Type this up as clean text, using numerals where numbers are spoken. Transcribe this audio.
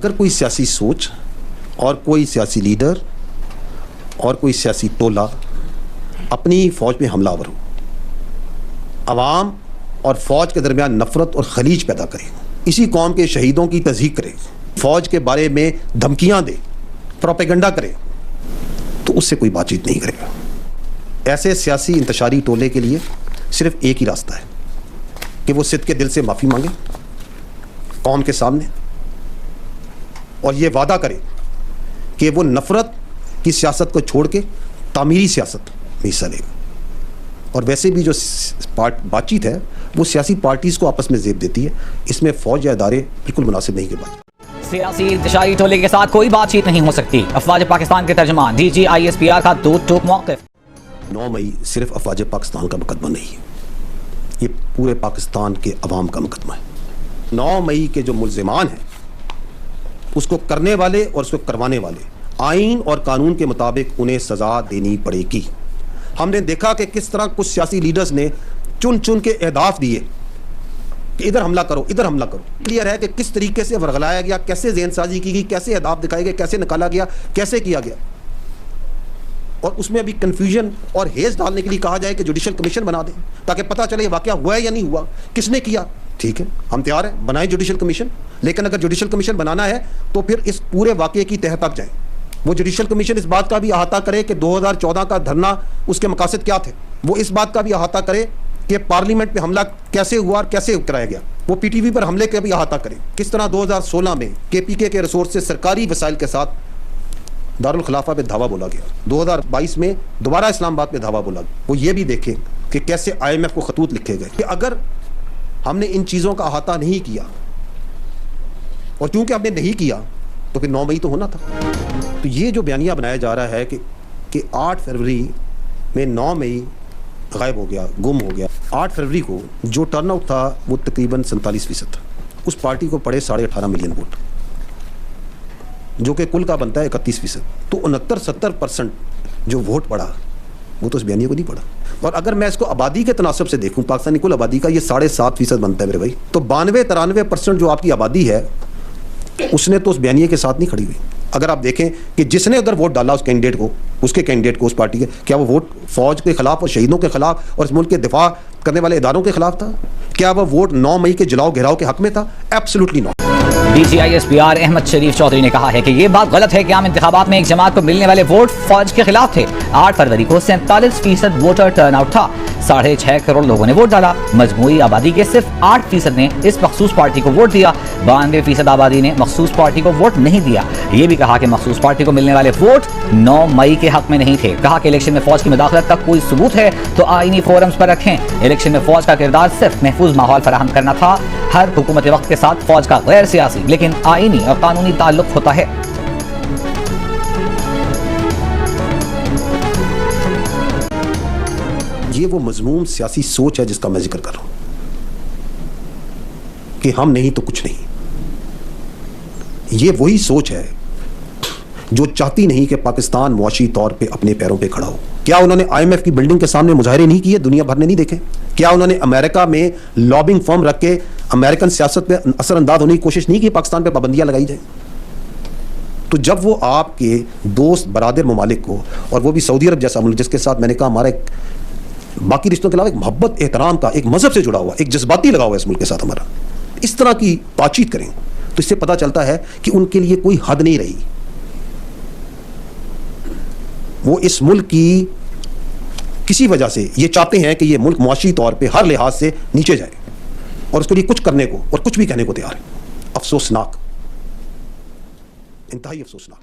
अगर कोई सियासी सोच और कोई सियासी लीडर और कोई सियासी टोला अपनी फ़ौज में हमलावर हो, अवाम और फ़ौज के दरमियान नफ़रत और खलीज पैदा करे, इसी कौम के शहीदों की तज़हीक करे, फ़ौज के बारे में धमकियाँ दे, प्रोपेगेंडा करे, तो उससे कोई बातचीत नहीं करेगा। ऐसे सियासी इंतशारी टोले के लिए सिर्फ एक ही रास्ता है कि वो सिद्क़ के दिल से माफ़ी मांगे कौम के सामने और ये वादा करे कि वो नफ़रत की सियासत को छोड़ के तामीरी सियासत में हिस्सा लेगा। और वैसे भी जो बातचीत है वो सियासी पार्टीज़ को आपस में ज़ेब देती है, इसमें फ़ौज या इदारे बिल्कुल मुनासिब नहीं के बात। सियासी इंतशारी टोले के साथ कोई बातचीत नहीं हो सकती। अफवाज पाकिस्तान के तर्जुमान DGISPR का दो टोक मौक़िफ़। 9 मई सिर्फ अफवाज पाकिस्तान का मुकदमा नहीं है, ये पूरे पाकिस्तान के अवाम का मुकदमा है। 9 मई के जो मुल्ज़िमान हैं उसको करने वाले और उसको करवाने वाले आइन और कानून के मुताबिक उन्हें सज़ा देनी पड़ेगी। हमने देखा कि किस तरह कुछ सियासी लीडर्स ने चुन चुन के अहदाफ दिए कि इधर हमला करो, इधर हमला करो। क्लियर है कि किस तरीके से वरगलाया गया, कैसे ज़हनसाजी की गई, कैसे अहदाफ दिखाए गए, कैसे निकाला गया, कैसे किया गया। और उसमें अभी कन्फ्यूजन और हेज़ डालने के लिए कहा जाए कि जुडिशल कमीशन बना दें ताकि पता चले वाक़या हुआ है या नहीं हुआ, किसने किया। ठीक है, हम तैयार हैं, बनाएं जुडिशल कमीशन, लेकिन अगर जुडिशल कमीशन बनाना है तो फिर इस पूरे वाक़े की तह तक जाएं। वो जुडिशल कमीशन इस बात का भी अहाता करे कि 2014 का धरना उसके मकासद क्या थे, वो इस बात का भी अहाता करे कि पार्लियामेंट पे हमला कैसे हुआ और कैसे कराया गया, वो PTV पर हमले का भी अहाता करे। किस तरह 2016 में KPK के रिसोर्स से सरकारी वसाइल के साथ दारुल खिलाफा पे धावा बोला गया, 2022 में दोबारा इस्लामाबाद पे धावा बोला गया। वो ये भी देखें कि कैसे IMF को खतूत लिखे गए कि अगर हमने इन चीज़ों का अहाता नहीं किया और क्योंकि हमने नहीं किया तो फिर 9 मई तो होना था। तो ये जो बयानिया बनाया जा रहा है कि 8 फरवरी में 9 मई गायब हो गया, गुम हो गया। 8 फरवरी को जो टर्नआउट था वो तकरीबन 47% था। उस पार्टी को पड़े 18.5 मिलियन वोट, जो कि कुल का बनता है 31%। तो 69-70% जो वोट पड़ा वो तो उस बयानिया को नहीं पड़ा। और अगर मैं इसको आबादी के तनासब से देखूं, पाकिस्तानी कुल आबादी का ये 7.5% बनता है मेरे भाई, तो 92-93% जो आपकी आबादी है उसने तो उस बयानिया के साथ नहीं खड़ी हुई। अगर आप देखें कि जिसने उधर वोट डाला उस कैंडिडेट को, उसके कैंडिडेट को, उस पार्टी के, क्या वो वोट फौज के खिलाफ और शहीदों के खिलाफ और इस मुल्क के दिफा करने वाले इदारों के खिलाफ था? क्या वह वोट 9 मई के जलाओ घेराव के हक में था? Absolutely not. DGISPR अहमद शरीफ चौधरी ने कहा है कि ये बात गलत है कि आम इंतखाबात में एक जमात को मिलने वाले वोट फौज के खिलाफ थे। 8 फरवरी को 47% वोटर टर्नआउट था, 6.5 करोड़ लोगों ने वोट डाला। मजमूई आबादी के सिर्फ 8% ने इस मखसूस पार्टी को वोट दिया, 92% आबादी ने मखसूस पार्टी को वोट नहीं दिया। ये भी कहा कि मखसूस पार्टी को मिलने वाले वोट 9 मई के हक में नहीं थे। कहा कि इलेक्शन में फौज की मुदाखलत का कोई सबूत है तो आईनी फोरम्स पर रखें। इलेक्शन में फौज का किरदार सिर्फ महफूज माहौल फराहम करना था। हर हुकूमत वक्त के साथ फौज का गैर सियासी लेकिन आईनी और कानूनी ताल्लुक होता है। ये वो मजमूम सियासी सोच है जिसका मैं जिक्र कर रहा हूं कि हम नहीं तो कुछ नहीं। ये वही सोच है जो चाहती नहीं कि पाकिस्तान मुआशी तौर पे अपने पैरों पे खड़ा हो। क्या उन्होंने IMF की बिल्डिंग के सामने मुजाहरे नहीं किए? दुनिया भर ने नहीं देखे? क्या उन्होंने अमेरिका में लॉबिंग फर्म रख के अमेरिकन सियासत पे असरअंदाज होने की कोशिश नहीं की पाकिस्तान पे पाबंदियां लगाई जाए? तो जब वो आपके दोस्त बरादर ममालिक को, और वो भी सऊदी अरब जैसा मुल्क जिसके साथ मैंने कहा हमारा एक बाकी रिश्तों के अलावा एक मोहब्बत, एहतराम का, एक मजहब से जुड़ा हुआ, एक जज्बाती लगा हुआ इस मुल्क के साथ हमारा, इस तरह की बातचीत करें तो इससे पता चलता है कि उनके लिए कोई हद नहीं रही। वो इस मुल्क की किसी वजह से ये चाहते हैं कि ये मुल्क मुआशी तौर पे हर लिहाज से नीचे जाए और उसके लिए कुछ करने को और कुछ भी कहने को तैयार है। अफसोसनाक, इंतहाई अफसोसनाक।